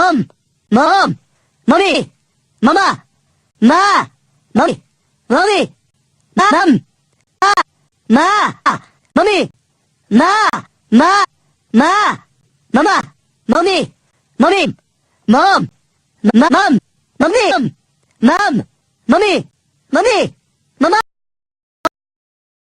Mom, Mommy, Mama, Ma, Mommy, Mommy, Mom, Ma, Mommy, Ma, Mama, Mommy, Mom, Mom, Mommy, Mom, Mommy, Mommy.